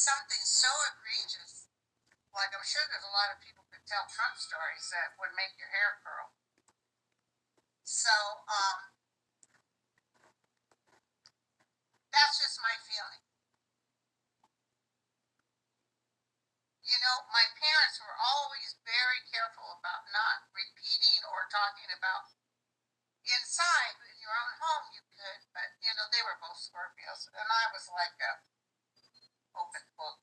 something so egregious, like I'm sure there's a lot of people could tell Trump stories that would make your hair curl. So that's just my feeling. You know, my parents were always very careful about not repeating or talking about inside in your own home. You could, but you know, they were both Scorpios, and I was like a open book.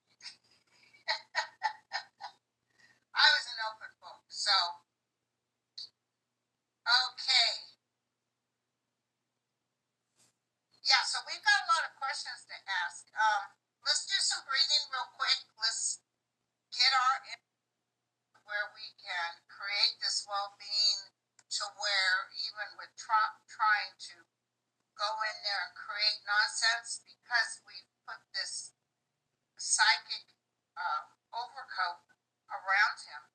I was an open book. So, okay. Yeah, so we've got a lot of questions to ask. Let's do some breathing real quick. Let's get our where we can create this well-being to where even with Trump trying to go in there and create nonsense because we put this psychic overcoat around him,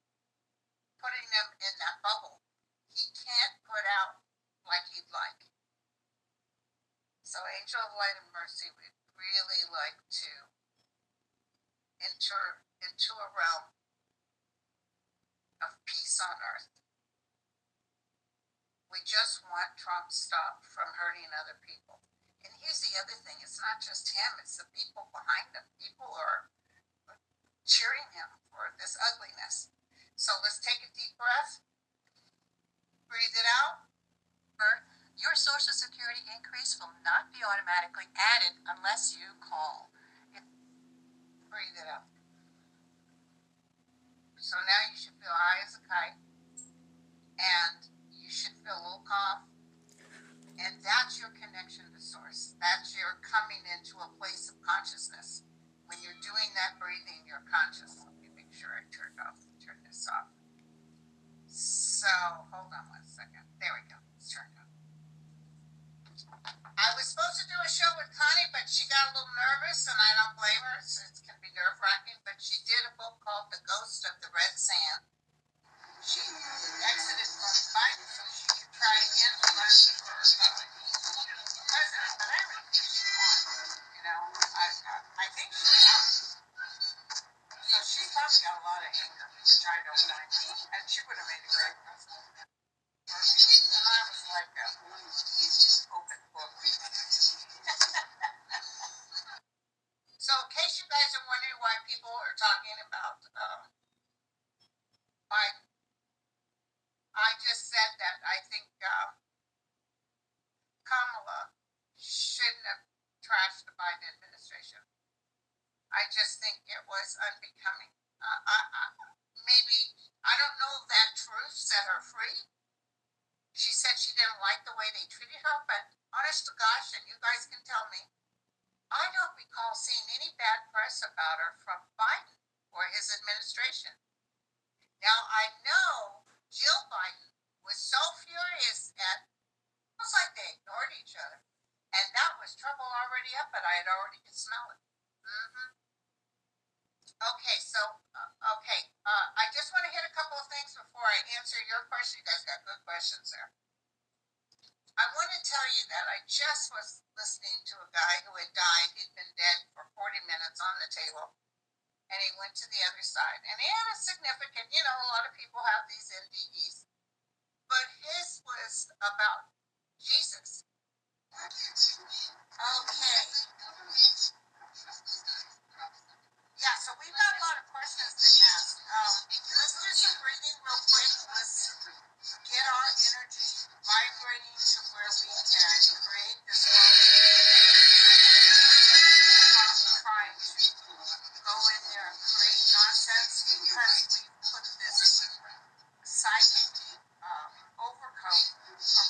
putting them in that bubble. He can't put out like he'd like. So Angel of Light and Mercy, we'd really like to enter into a realm of peace on earth. We just want Trump stopped from hurting other people. And here's the other thing, it's not just him, it's the people behind him. People are cheering him for this ugliness. So let's take a deep breath. Breathe it out. Your Social Security increase will not be automatically added unless you call. Breathe it out. So now you should feel high as a kite. And you should feel a little calm. And that's your connection to Source. That's your coming into a place of consciousness. When you're doing that breathing, you're conscious. Let me make sure I turn this off. So, hold on one second. There we go. It's turned off. I was supposed to do a show with Connie, but she got a little nervous, and I don't blame her. It can be nerve-wracking, but she did a book called The Ghost of the Red Sand. She exited from Biden so she could try again to run for president, but I really think she won. You know, I think she won. So she's probably got a lot of anger, which I don't like. And she would have made a great president. And I was like, open book. So in case you guys are wondering why people are talking about Biden, I just said that I think Kamala shouldn't have trashed the Biden administration. I just think it was unbecoming. Maybe, I don't know if that truth set her free. She said she didn't like the way they treated her, but honest to gosh, and you guys can tell me, I don't recall seeing any bad press about her from Biden or his administration. Now, I know Jill Biden was so furious at, it was like they ignored each other. And that was trouble already up, but I had already could smell it. Okay, so, I just want to hit a couple of things before I answer your question. You guys got good questions there. I want to tell you that I just was listening to a guy who had died. He'd been dead for 40 minutes on the table, and he went to the other side. And he had a significant, you know, a lot of people have these NDEs, but his was about Jesus. Okay. Yeah, so we've got a lot of questions to ask. Let's do some breathing real quick. Let's get our energy vibrating to where we can create this world. Trying to go in there and create nonsense because we put this psychic overcoat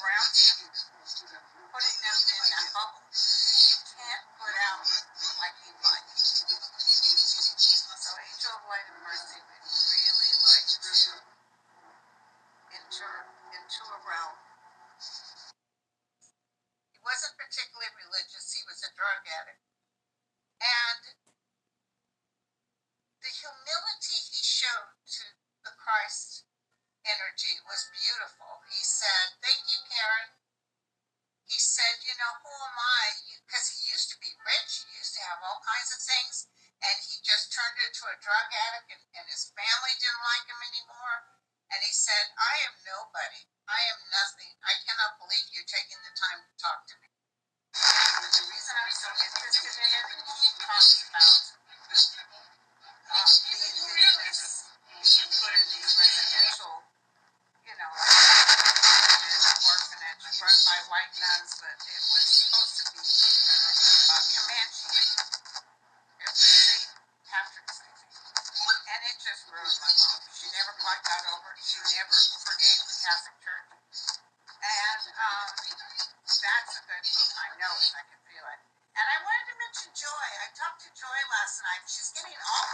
around them, putting them in that bubble. He can't put out like he'd like. and he just turned into a drug addict, and his family didn't like him anymore. And he said, I am nobody. I am nothing. I cannot believe you're taking the time to talk to me. And the reason I'm so interested in it, he talks about the indigenous being put in these residential, orphanage run by white nuns, but it was supposed to be Comanche. It was St. Patrick's, I think. And it just ruined my mom. She never quite got over it. She never forgave the Catholic Church. And that's a good book. I know it. I can feel it. And I wanted to mention Joy. I talked to Joy last night. She's getting all